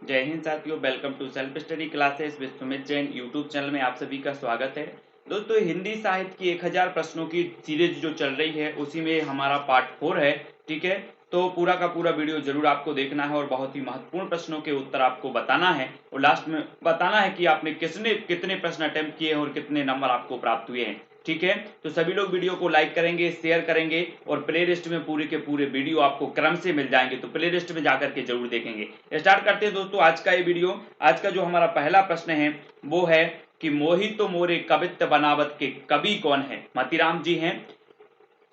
जय हिंद साथियों, welcome to self study classes with Sumit Jain YouTube channel में आप सभी का स्वागत है। दोस्तों, हिंदी साहित्य की 1000 प्रश्नों की सीरीज जो चल रही है उसी में हमारा पार्ट 4 है। ठीक है, तो पूरा का पूरा वीडियो जरूर आपको देखना है और बहुत ही महत्वपूर्ण प्रश्नों के उत्तर आपको बताना है और लास्ट में बताना है कि आपने कितने प्रश्न अटेम्प्ट किए हैं और कितने नंबर आपको प्राप्त हुए हैं। ठीक है, तो सभी लोग वीडियो को लाइक करेंगे, शेयर करेंगे और प्ले लिस्ट में पूरे के पूरे वीडियो आपको क्रम से मिल जाएंगे, तो प्ले लिस्ट में जाकर के जरूर देखेंगे। स्टार्ट करते हैं दोस्तों आज का ये वीडियो। आज का जो हमारा पहला प्रश्न है वो है कि मोहि तो मोरे कवित्त बनावत के कवि कौन है? मतीराम जी हैं,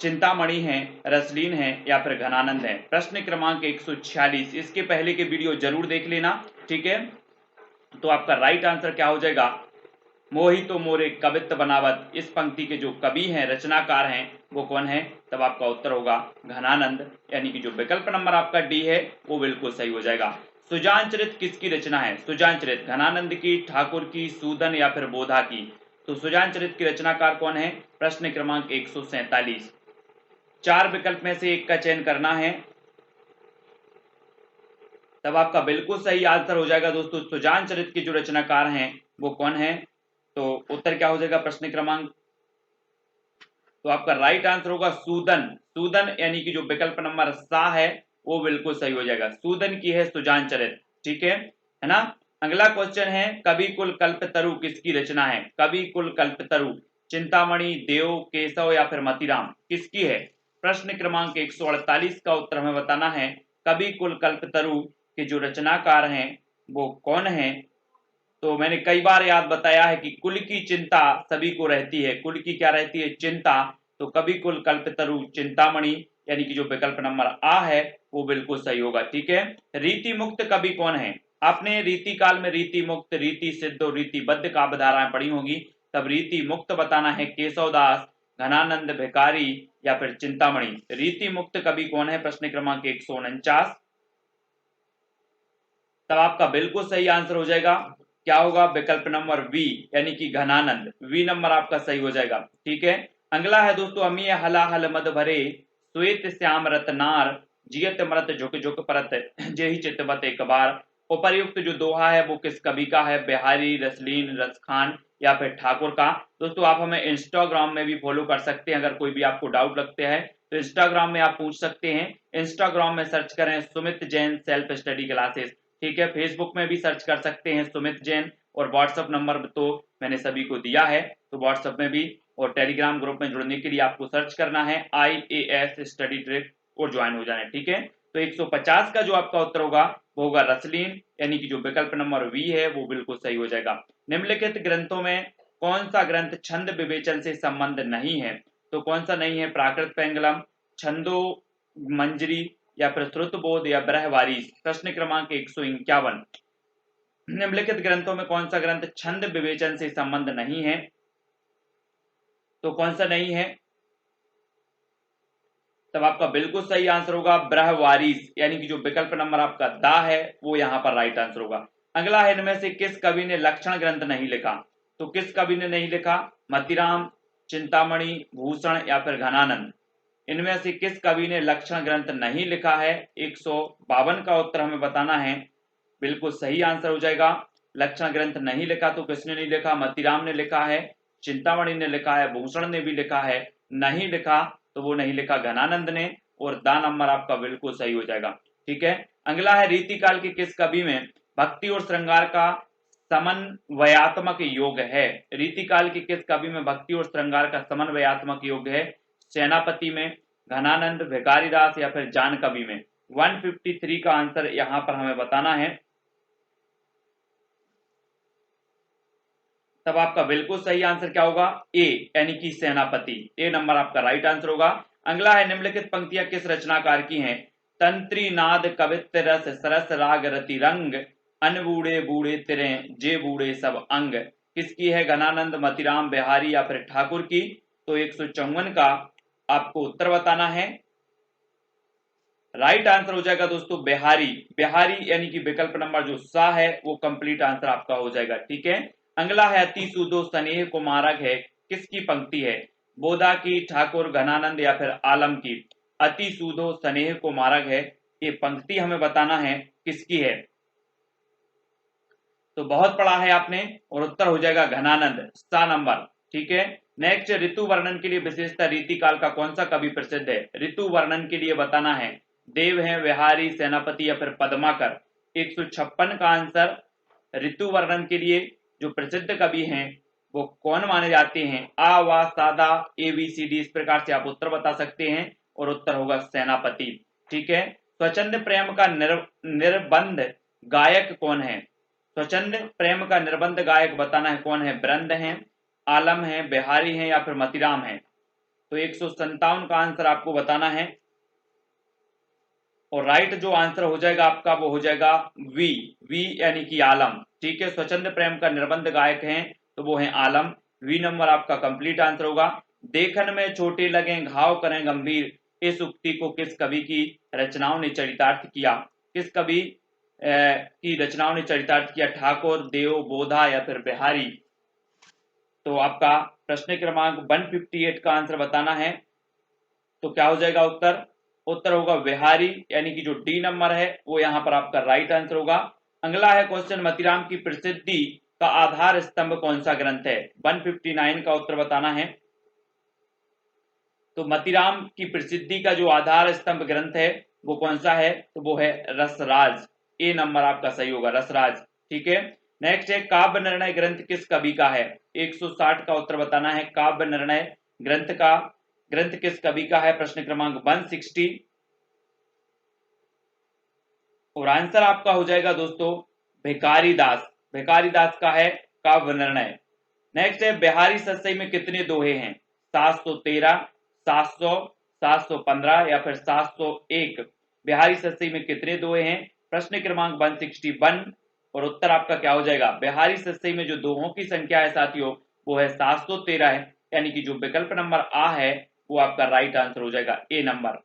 चिंतामणि है, रसलीन है या फिर घनानंद है? प्रश्न क्रमांक 146। इसके पहले के वीडियो जरूर देख लेना। ठीक है, तो आपका राइट आंसर क्या हो जाएगा? मोहि तो मोरे कवित्त बनावत। इस पंक्ति के जो कवि हैं, रचनाकार हैं, वो कौन है? तब आपका उत्तर होगा घनानंद, यानी कि जो विकल्प नंबर आपका डी है वो बिल्कुल सही हो जाएगा। सुजानचरित किसकी रचना है? सुजानचरित घनानंद की, ठाकुर की, सूदन या फिर बोधा की? तो सुजानचरित की रचनाकार कौन है? प्रश्न क्रमांक 147। 4 विकल्प में से एक का चयन करना है, तब आपका बिल्कुल सही आंसर हो जाएगा। दोस्तों, सुजानचरित के जो रचनाकार हैं वो कौन है? तो उत्तर क्या हो जाएगा प्रश्न क्रमांक? तो आपका राइट आंसर होगा सूदन। सूदन यानी कि जो विकल्प नंबर सा है वो बिल्कुल सही हो जाएगा। सूदन की है सुजानचरित। ठीक है ना। अगला क्वेश्चन है, कवि कुल कल्पतरु किसकी रचना है? कवि कुल कल्पतरु चिंतामणि, देव, केशव या फिर मतीराम किसकी है? प्रश्न क्रमांक 148 का उत्तर हमें बताना है। कवि कुल कल्पतरु के जो रचनाकार हैं वो कौन है? तो मैंने कई बार याद बताया है कि कुल की चिंता सभी को रहती है। कुल की क्या रहती है? चिंता। तो कवि कुल कल्पतरु चिंतामणि, यानी कि जो विकल्प नंबर आ है वो बिल्कुल सही होगा। ठीक है, रीति मुक्त कवि कौन है? आपने रीति काल में रीति मुक्त, रीति सिद्ध और रीतिबद्ध काव्य धाराएं पढ़ी होंगी, तब रीति मुक्त बताना है केशवदास, घनानंद, भिखारी या फिर चिंतामणि। रीति मुक्त कवि कौन है? प्रश्न क्रमांक 149। तब आपका बिल्कुल सही आंसर हो जाएगा, क्या होगा? विकल्प नंबर बी, यानी कि घनानंद। वी नंबर आपका सही हो जाएगा। ठीक है, अगला है दोस्तों, अमी हलाहल मद भरे श्वेत श्याम रतनार जियत मरत झुक झुक परत जेहि चितवत एक बार। उपर्युक्त जो दोहा है वो किस कवि का है? बिहारी, रसलीन, रसखान या फिर ठाकुर का? दोस्तों, आप हमें इंस्टाग्राम में भी फॉलो कर सकते हैं। अगर कोई भी आपको डाउट लगते हैं तो इंस्टाग्राम में आप पूछ सकते हैं। इंस्टाग्राम में सर्च करें Sumit Jain self study classes. ठीक है, फेसबुक में भी सर्च कर सकते हैं सुमित जैन, और व्हाट्सएप नंबर तो मैंने सभी को दिया है, तो व्हाट्सएप में भी और टेलीग्राम ग्रुप में जुड़ने के लिए आपको सर्च करना है IAS स्टडी ट्रिक और ज्वाइन हो जाना है। ठीक है, तो 150 का जो आपका उत्तर होगा वो होगा रसलीन, यानी कि जो विकल्प नंबर वी है वो बिल्कुल सही हो जाएगा। निम्नलिखित ग्रंथों में कौन सा ग्रंथ छंद विवेचन से संबंध नहीं है? तो कौन सा नहीं है? प्राकृत पेंगलम, छंदो मंजरी या फिर श्रुत बोध या ब्रहवारीस? प्रश्न क्रमांक 151। निम्नलिखित ग्रंथों में कौन सा ग्रंथ छंद विवेचन से संबंध नहीं है? तो कौन सा नहीं है? तब आपका बिल्कुल सही आंसर होगा ब्रहवारीस, यानी कि जो विकल्प नंबर आपका दा है वो यहां पर राइट आंसर होगा। अगला है, इनमें से किस कवि ने लक्षण ग्रंथ नहीं लिखा? तो किस कवि ने नहीं लिखा? मतीराम, चिंतामणि, भूषण या फिर घनानंद? इनमें से किस कवि ने लक्षण ग्रंथ नहीं लिखा है? 152 का उत्तर हमें बताना है। बिल्कुल सही आंसर हो जाएगा। लक्षण ग्रंथ नहीं लिखा तो किसने नहीं लिखा? मतीराम ने लिखा है, चिंतामणि ने लिखा है, भूषण ने भी लिखा है। नहीं लिखा तो वो नहीं लिखा घनानंद ने, और दा नंबर आपका बिल्कुल सही हो जाएगा। ठीक है, अगला है, रीतिकाल के किस कवि में भक्ति और श्रृंगार का समन्वयात्मक योग है? रीतिकाल के किस कवि में भक्ति और श्रृंगार का समन्वयात्मक योग है? सेनापति में, घनानंद, भिखारीदास या फिर जान कवि में? 153 का आंसर यहां पर हमें बताना है। तब आपका बिल्कुल सही आंसर क्या होगा? ए, यानी कि सेनापति। ए नंबर आपका राइट आंसर होगा। अगला है, निम्नलिखित पंक्तियां किस रचनाकार की हैं? तंत्री नाद कवित्त रस सरस राग रति रंग अन बूढ़े बूढ़े तिरे जे बूढ़े सब अंग किसकी है? घनानंद, मतीराम, बिहारी या फिर ठाकुर की? तो 154 का आपको उत्तर बताना है। राइट आंसर हो जाएगा दोस्तों बिहारी। बिहारी यानी कि विकल्प नंबर जो सा है वो कंप्लीट आंसर आपका हो जाएगा। ठीक है, अगला है, अति सूदो स्नेह को मारक है किसकी पंक्ति है? बोधा की, ठाकुर, घनानंद या फिर आलम की? अति सूदो स्नेह को मारक है, ये पंक्ति हमें बताना है किसकी है। तो बहुत पढ़ा है आपने, और उत्तर हो जाएगा घनानंद, सा नंबर। ठीक है, नेक्स्ट, ऋतु वर्णन के लिए विशेषता रीति काल का कौन सा कवि प्रसिद्ध है? ऋतु वर्णन के लिए बताना है, देव है, बिहारी, सेनापति या फिर पद्माकर। 156 का आंसर, ऋतु वर्णन के लिए जो प्रसिद्ध कवि हैं वो कौन माने जाते हैं? आ, वा, सादा, ए, बी, सी, डी, इस प्रकार से आप उत्तर बता सकते हैं, और उत्तर होगा सेनापति। ठीक है, स्वच्छंद प्रेम का निर्बंध गायक कौन है? स्वच्छंद प्रेम का निर्बंध गायक बताना है, कौन है? ब्रंद है, आलम है, बिहारी है या फिर मतीराम है। तो 157 का आंसर आपको बताना है, और राइट जो आंसर हो जाएगा आपका वो हो जाएगा वी, यानी कि आलम। ठीक है, स्वच्छंद प्रेम का निर्बंध गायक हैं तो वो है आलम। वी नंबर आपका कंप्लीट आंसर होगा। देखन में छोटे लगे घाव करें गंभीर, इस उक्ति को किस कवि की रचनाओं ने चरितार्थ किया? किस कवि की रचनाओं ने चरितार्थ किया? ठाकुर, देव, बोधा या फिर बिहारी। तो आपका प्रश्न क्रमांक 158 का आंसर बताना है, तो क्या हो जाएगा उत्तर? उत्तर होगा बिहारी, यानी कि जो डी नंबर है वो यहाँ पर आपका राइट आंसर होगा। अगला है क्वेश्चन, मतीराम की प्रसिद्धि का आधार स्तंभ कौन सा ग्रंथ है? 159 का उत्तर बताना है। तो मतीराम की प्रसिद्धि का जो आधार स्तंभ ग्रंथ है वो कौन सा है? तो वो है रसराज, ए नंबर आपका सही होगा, रसराज। ठीक है, नेक्स्ट है, काव्य निर्णय ग्रंथ किस कवि का है? 160 का उत्तर बताना है, काव्य निर्णय ग्रंथ किस कवि का है? प्रश्न क्रमांक 160, और आंसर आपका हो जाएगा दोस्तों भिखारी दास। भिखारी दास का है काव्य निर्णय। नेक्स्ट है, बिहारी सतसई में कितने दोहे हैं? 713, 700, 715 या फिर 701। बिहारी सतसई में कितने दोहे हैं? प्रश्न क्रमांक 161, और उत्तर आपका क्या हो जाएगा? बिहारी सतसई में जो दोहों की संख्या है साथियों वो है 713 है, यानी कि जो विकल्प नंबर आ है वो आपका राइट आंसर हो जाएगा, ए नंबर।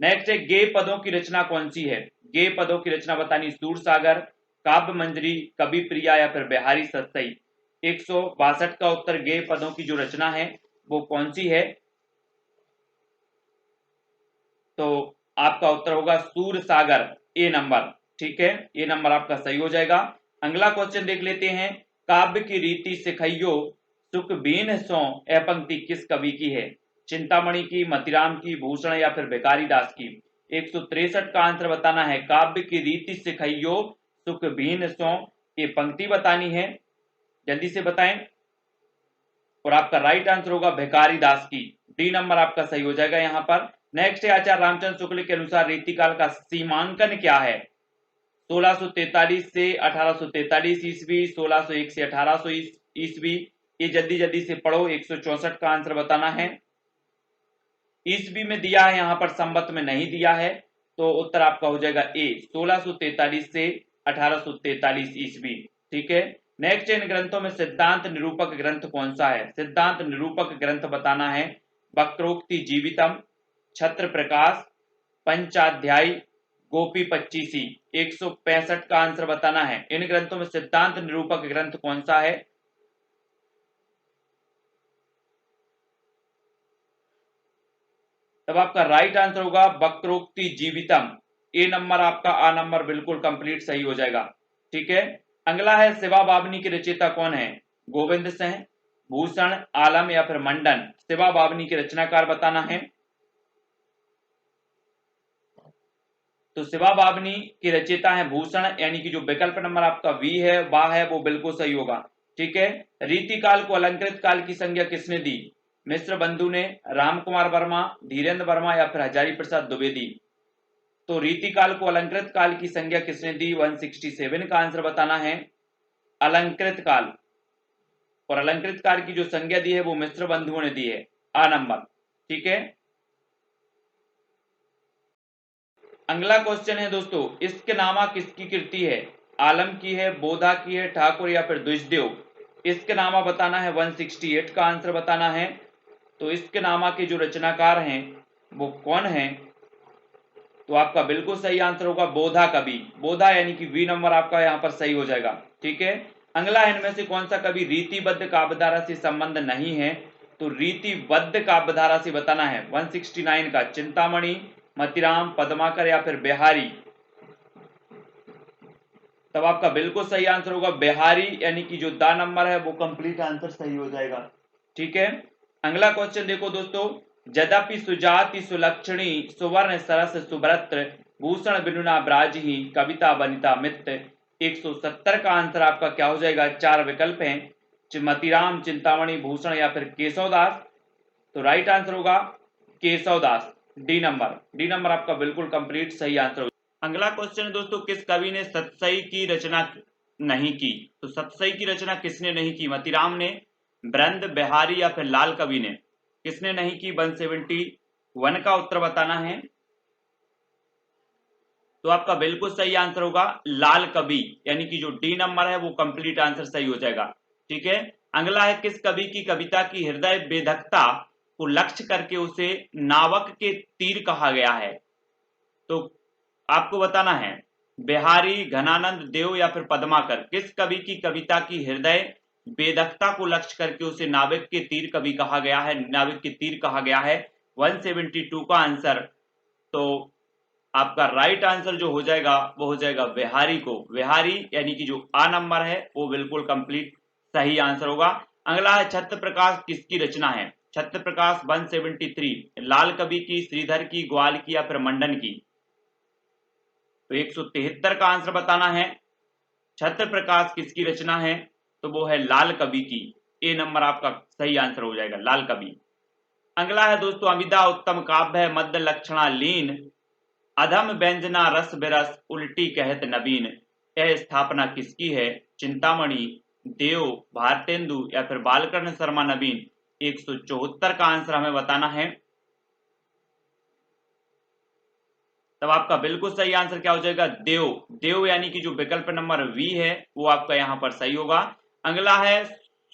नेक्स्ट है, गे पदों की रचना कौन सी है? गे पदों की रचना बतानी, सूरसागर, काव्य मंजरी, कवि प्रिया या फिर बिहारी सतसई। 162 का उत्तर, गे पदों की जो रचना है वो कौन सी है? तो आपका उत्तर होगा सूरसागर, ए नंबर। ठीक है, ए नंबर आपका सही हो जाएगा। अगला क्वेश्चन देख लेते हैं, काव्य की रीति सिखइयो सुख बीन सो ए पंक्ति किस कवि की है? चिंतामणि की, मतीराम की, भूषण या फिर भिखारी दास की। 163 का आंसर बताना है, काव्य की रीति सिखइयो सुख बीन सो, ये पंक्ति बतानी है, जल्दी से बताएं, और आपका राइट आंसर होगा भिखारी दास की, डी नंबर आपका सही हो जाएगा यहाँ पर। नेक्स्ट है, आचार्य रामचंद्र शुक्ल के अनुसार रीतिकाल का सीमांकन क्या है? 1643 से 1843 ईस्वी, 1601 से 1800 ईस्वी। ये जल्दी जल्दी से पढ़ो। 164 का आंसर बताना है, ईस्वी में दिया है, यहाँ पर संवत में नहीं दिया है, तो उत्तर आपका हो जाएगा ए, 1643 से 1843 ईस्वी। ठीक है, नेक्स्ट, इन ग्रंथों में सिद्धांत निरूपक ग्रंथ कौन सा है? सिद्धांत निरूपक ग्रंथ बताना है, वक्रोक्ति जीवितम, छत्र प्रकाश, पंचाध्यायी, गोपी पच्चीसी। 165 का आंसर बताना है, इन ग्रंथों में सिद्धांत निरूपक ग्रंथ कौन सा है? तब आपका राइट आंसर होगा वक्रोक्ति जीवितम, ए नंबर आपका, आ नंबर बिल्कुल कंप्लीट सही हो जाएगा। ठीक है, अगला है, शिवा बावनी के रचयिता कौन है? गोविंद सिंह, भूषण, आलम या फिर मंडन। शिवा बावनी के रचनाकार बताना है, तो शिवा बावनी के रचयिता है भूषण, यानी कि जो विकल्प नंबर आपका वी है वाह है वो बिल्कुल सही होगा। ठीक है, रीतिकाल को अलंकृत काल की संज्ञा किसने दी? मिश्र बंधु ने, राम कुमार वर्मा, धीरेन्द्र वर्मा या फिर हजारी प्रसाद द्विवेदी। तो रीतिकाल को अलंकृत काल की संज्ञा किसने दी? 167 का आंसर बताना है, अलंकृत काल, और अलंकृत काल की जो संज्ञा दी है वो मिश्र बंधुओं ने दी है, आ नंबर। ठीक है, अगला क्वेश्चन है दोस्तों, इश्क नामा किसकी कृति है? आलम की है, बोधा की है, ठाकुर या फिर द्विजदेव। इश्क नामा बताना है, 168 का आंसर बताना है, तो इश्क नामा के जो रचनाकार हैं वो कौन है? तो आपका बिल्कुल सही आंसर होगा बोधा कवि, बोधा, यानी कि वी नंबर आपका यहाँ पर सही हो जाएगा। ठीक है, अगला इनमें से कौन सा कवि रीतिबद्ध काव्यधारा से संबंध नहीं है? तो रीतिबद्ध काव्यधारा से बताना है, 169 का, चिंतामणि, मतीराम, पद्माकर या फिर बिहारी। तब आपका बिल्कुल सही आंसर होगा बिहारी, यानी कि जो दा नंबर है वो कंप्लीट आंसर सही हो जाएगा। ठीक है, अगला क्वेश्चन देखो दोस्तों, यद्यपि सुजाति सुलक्षणी सुवर्ण सरस सुभ्रत्र भूषण बिनुना ब्राजही कविता वनिता मित्र। 170 का आंसर आपका क्या हो जाएगा? चार विकल्प हैं, मतीराम, चिंतामणि, भूषण या फिर केशवदास। तो राइट आंसर होगा केशवदास, डी नंबर आपका बिल्कुल कंप्लीट सही आंसर होगा। अगला क्वेश्चन है दोस्तों, किस कवि ने सतसई की रचना नहीं की? तो सतसई की रचना किसने नहीं की? मतीराम ने, ब्रंद, बिहारी या फिर लाल कवि ने? किसने नहीं की? 171 का उत्तर बताना है। तो आपका बिल्कुल सही आंसर होगा लाल कवि, यानी कि जो डी नंबर है वो कंप्लीट आंसर सही हो जाएगा। ठीक है, अगला है, किस कवि की कविता की हृदय वेधकता को लक्ष्य करके उसे नावक के तीर कहा गया है? तो आपको बताना है, बिहारी, घनानंद, देव या फिर पद्माकर। किस कवि की कविता की हृदय वेधकता को लक्ष्य करके उसे नाविक के तीर कवि कहा गया है, नाविक के तीर कहा गया है? 172 का आंसर। तो आपका राइट आंसर जो हो जाएगा वो हो जाएगा बिहारी को, बिहारी यानी कि जो आ नंबर है वो बिल्कुल कंप्लीट सही आंसर होगा। अगला है, छत्र प्रकाश किसकी रचना है? छत्र प्रकाश 173 लाल कवि की, श्रीधर की, ग्वाल की या फिर मंडन की? तो 173 का आंसर बताना है। छत्र प्रकाश किसकी रचना है? तो वो है लाल कवि की, ए नंबर आपका सही आंसर हो जाएगा, लाल कवि। अगला है दोस्तों, अविदा उत्तम काव्य है मध्य लक्षणा लीन अधम व्यंजना रस बिरस उल्टी कहत नवीन। यह स्थापना किसकी है? चिंतामणि, देव, भारतेंदु या फिर बालकृष्ण शर्मा नवीन? 174 का आंसर हमें बताना है। तब आपका बिल्कुल सही आंसर क्या हो जाएगा? देव, देव यानी कि जो विकल्प नंबर वी है वो आपका यहां पर सही होगा। अगला है,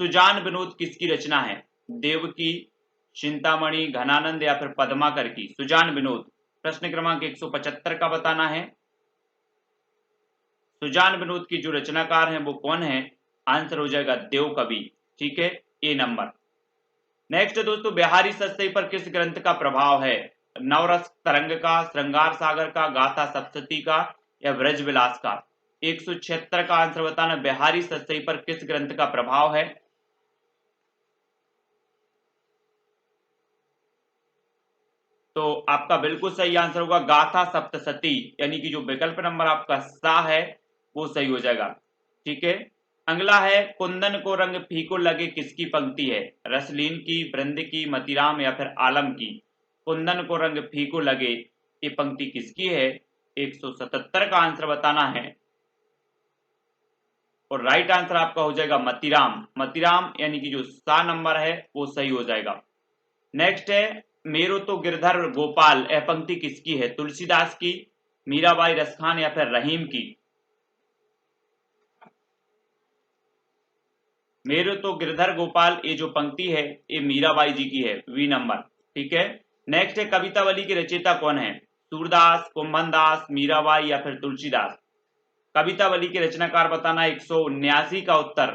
सुजान विनोद किसकी रचना है? देव की, चिंतामणि, घनानंद या फिर पद्माकर की? सुजान विनोद प्रश्न क्रमांक 175 का बताना है। सुजान विनोद की जो रचनाकार हैं वो कौन है? आंसर हो जाएगा देव कवि। ठीक है, ए नंबर। नेक्स्ट दोस्तों, बिहारी सतसई पर किस ग्रंथ का प्रभाव है? नवरस तरंग का, श्रृंगार सागर का, गाथा सप्तशती का या ब्रज विलास का? 176 का आंसर बताना, बिहारी सतसई पर किस ग्रंथ का प्रभाव है? तो आपका बिल्कुल सही आंसर होगा गाथा सप्तशती, यानी कि जो विकल्प नंबर आपका सा है वो सही हो जाएगा। ठीक है, अगला है, कुंदन को रंग फीको लगे किसकी पंक्ति है? रसलीन की, बृंद की, मतीराम या फिर आलम की? कुंदन को रंग फीको लगे ये पंक्ति किसकी है? 177 का आंसर बताना है और राइट आंसर आपका हो जाएगा मतीराम, मतीराम यानी कि जो सा नंबर है वो सही हो जाएगा। नेक्स्ट है, मेरो तो गिरधर गोपाल यह पंक्ति किसकी है? तुलसीदास की, मीराबाई, रसखान या फिर रहीम की? मेरो तो गिरधर गोपाल ये जो पंक्ति है ये मीराबाई जी की है, वी नंबर। ठीक है, नेक्स्ट है, कवितावली के रचयिता कौन है? सूरदास, कुंभनदास, मीराबाई या फिर तुलसीदास? कवितावली के रचनाकार बताना। 179 का उत्तर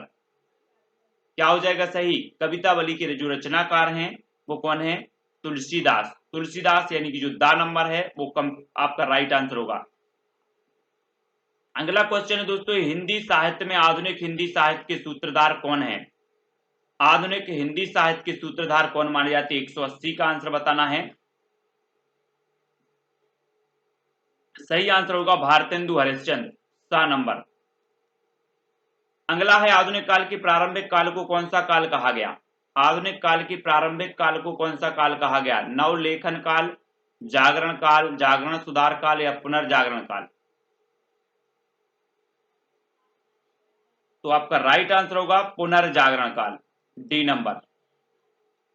क्या हो जाएगा सही? कवितावली के जो रचनाकार हैं वो कौन है? तुलसीदास, तुलसीदास यानी कि जो दा नंबर है वो आपका राइट आंसर होगा। अगला क्वेश्चन है दोस्तों, हिंदी साहित्य में आधुनिक हिंदी साहित्य के सूत्रधार कौन है? आधुनिक हिंदी साहित्य के सूत्रधार कौन माने जाते हैं? 180 का आंसर बताना है। सही आंसर होगा भारतेंदु हरिश्चंद्र, सा नंबर। अगला है, आधुनिक काल के प्रारंभिक काल को कौन सा काल कहा गया? आधुनिक काल के प्रारंभिक काल को कौन सा काल कहा गया? नवलेखन काल, जागरण काल, जागरण सुधार काल या पुनर्जागरण काल? तो आपका राइट आंसर होगा पुनर्जागरण काल, डी नंबर।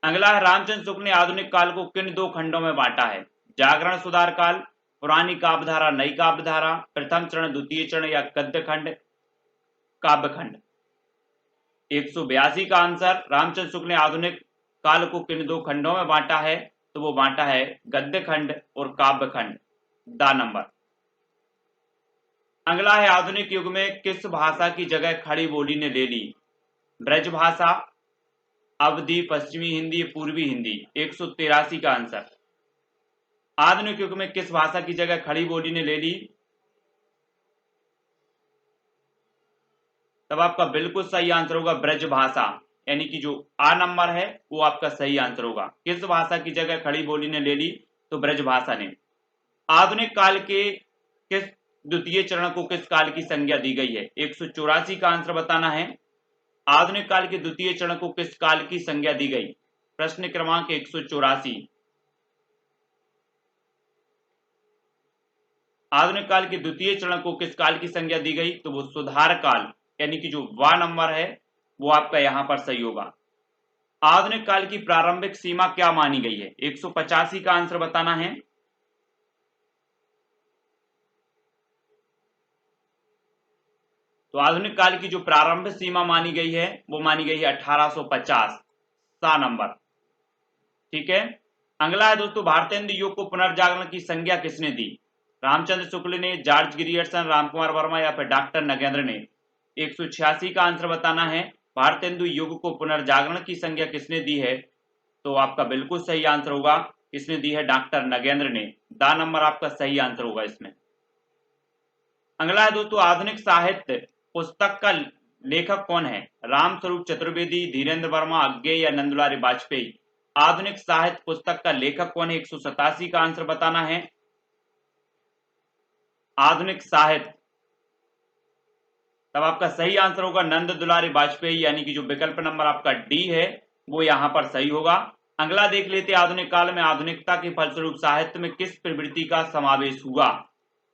अगला है, रामचंद्र शुक्ल ने आधुनिक काल को किन दो खंडों में बांटा है? जागरण सुधार काल, पुरानी काव्यधारा, नई काव्यधारा, प्रथम चरण, द्वितीय चरण या गद्य खंड, काव्य खंड? 182 का आंसर, रामचंद्र शुक्ल ने आधुनिक काल को किन दो खंडों में बांटा है? तो वो बांटा है गद्य खंड और काव्य खंड, दा नंबर। अगला है, आधुनिक युग में किस भाषा की जगह खड़ी बोली ने ले ली? ब्रज भाषा, अवधी, पश्चिमी हिंदी, पूर्वी हिंदी? 183 का आंसर। आधुनिक युग में किस भाषा की जगह खड़ी बोली ने ले ली? तब आपका बिल्कुल सही आंसर होगा ब्रजभाषा, यानी कि जो आ नंबर है वो आपका सही आंसर होगा। किस भाषा की जगह खड़ी बोली ने ले ली? तो ब्रजभाषा ने। आधुनिक काल के किस द्वितीय चरण को किस काल की संज्ञा दी गई है? 184 का आंसर बताना है। आधुनिक काल के द्वितीय चरण को किस काल की संज्ञा दी गई? प्रश्न क्रमांक 184। आधुनिक काल के द्वितीय चरण को किस काल की संज्ञा दी गई? तो वो सुधार काल, यानी कि जो वा नंबर है वो आपका यहां पर सही होगा। आधुनिक काल की प्रारंभिक सीमा क्या मानी गई है? 185 का आंसर बताना है। तो आधुनिक काल की जो प्रारंभिक सीमा मानी गई है वो मानी गई है 1850, सा नंबर। ठीक है। अगला है दोस्तों, भारतेंदु युग को पुनर्जागरण की संज्ञा किसने दी? रामचंद्र शुक्ल ने, जॉर्ज ग्रियर्सन, रामकुमार वर्मा या फिर डॉक्टर नगेंद्र ने? 186 का आंसर बताना है। भारतेंदु युग को पुनर्जागरण की संज्ञा किसने दी है? तो आपका बिल्कुल सही आंसर होगा, किसने दी है? डॉक्टर नगेंद्र ने। दा नंबर आपका सही आंसर होगा इसमें। अगला है दोस्तों, आधुनिक साहित्य पुस्तक का लेखक कौन है? रामस्वरूप चतुर्वेदी, धीरेन्द्र वर्मा, अज्ञे या नंदुलारी वाजपेयी? आधुनिक साहित्य पुस्तक का लेखक कौन है? 187 का आंसर बताना है। आधुनिक साहित्य, तब आपका सही आंसर होगा नंद दुलारी वाजपेयी, यानी कि जो विकल्प नंबर आपका डी है वो यहां पर सही होगा। अगला देख लेते हैं, आधुनिक काल में आधुनिकता के फलस्वरूप साहित्य में किस प्रवृत्ति का समावेश हुआ?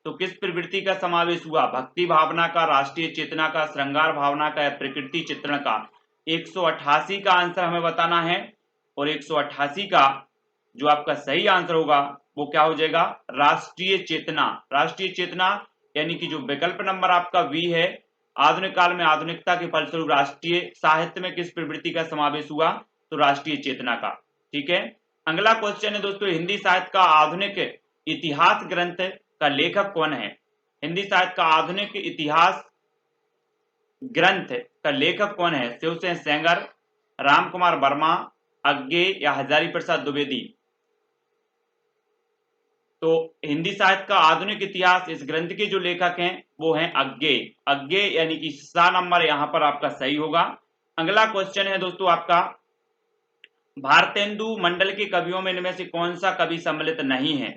तो किस प्रवृत्ति का समावेश हुआ? भक्ति भावना का, राष्ट्रीय चेतना का, श्रृंगार भावना का या प्रकृति चित्रण का? 188 का आंसर हमें बताना है। और 188 का जो आपका सही आंसर होगा वो क्या हो जाएगा? राष्ट्रीय चेतना। राष्ट्रीय चेतना, यानी कि जो विकल्प नंबर आपका वी है, आधुनिक काल में आधुनिकता के फलस्वरूप राष्ट्रीय साहित्य में किस प्रवृत्ति का समावेश हुआ? तो राष्ट्रीय चेतना का। ठीक है। अगला क्वेश्चन है दोस्तों, हिंदी साहित्य का आधुनिक इतिहास ग्रंथ का लेखक कौन है? हिंदी साहित्य का आधुनिक इतिहास ग्रंथ का लेखक कौन है? शिवसेन सेंगर, रामकुमार वर्मा, अज्ञे या हजारी प्रसाद द्विवेदी? तो हिंदी साहित्य का आधुनिक इतिहास इस ग्रंथ के जो लेखक हैं वो हैं अज्ञे। अज्ञे, यानी कि सा नंबर यहां पर आपका सही होगा। अगला क्वेश्चन है दोस्तों आपका, भारतेंदु मंडल के कवियों में इनमें से कौन सा कवि सम्मिलित नहीं है?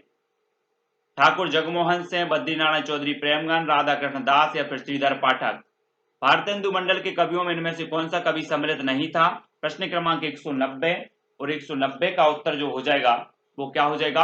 ठाकुर जगमोहन सिंह, बद्रीनारायण चौधरी, प्रेमगन, राधा कृष्ण दास या फिर श्रीधर पाठक? भारतेंदु मंडल के कवियों में इनमें से कौन सा कवि सम्मिलित नहीं था? प्रश्न क्रमांक 190। और 190 का उत्तर जो हो जाएगा वो क्या हो जाएगा?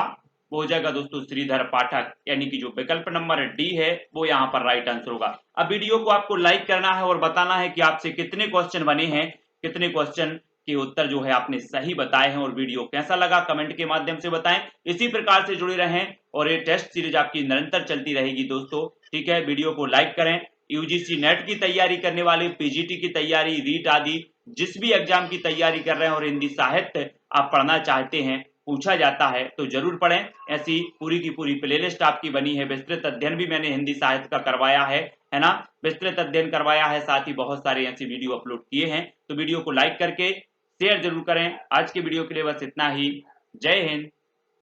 वो हो जाएगा दोस्तों श्रीधर पाठक, यानी कि जो विकल्प नंबर डी है वो यहाँ पर राइट आंसर होगा। अब वीडियो को आपको लाइक करना है और बताना है कि आपसे कितने क्वेश्चन बने हैं, कितने क्वेश्चन के उत्तर जो है आपने सही बताए हैं, और वीडियो कैसा लगा कमेंट के माध्यम से बताएं। इसी प्रकार से जुड़े रहें और ये टेस्ट सीरीज आपकी निरंतर चलती रहेगी दोस्तों। ठीक है, वीडियो को लाइक करें। यूजीसी नेट की तैयारी करने वाले, पीजीटी की तैयारी, रीट आदि जिस भी एग्जाम की तैयारी कर रहे हैं और हिंदी साहित्य आप पढ़ना चाहते हैं, पूछा जाता है, तो जरूर पढ़ें। ऐसी पूरी की पूरी प्लेलिस्ट आपकी बनी है। विस्तृत अध्ययन भी मैंने हिंदी साहित्य का करवाया है ना, विस्तृत अध्ययन करवाया है, साथ ही बहुत सारे ऐसी वीडियो अपलोड किए हैं। तो वीडियो को लाइक करके शेयर जरूर करें। आज के वीडियो के लिए बस इतना ही। जय हिंद।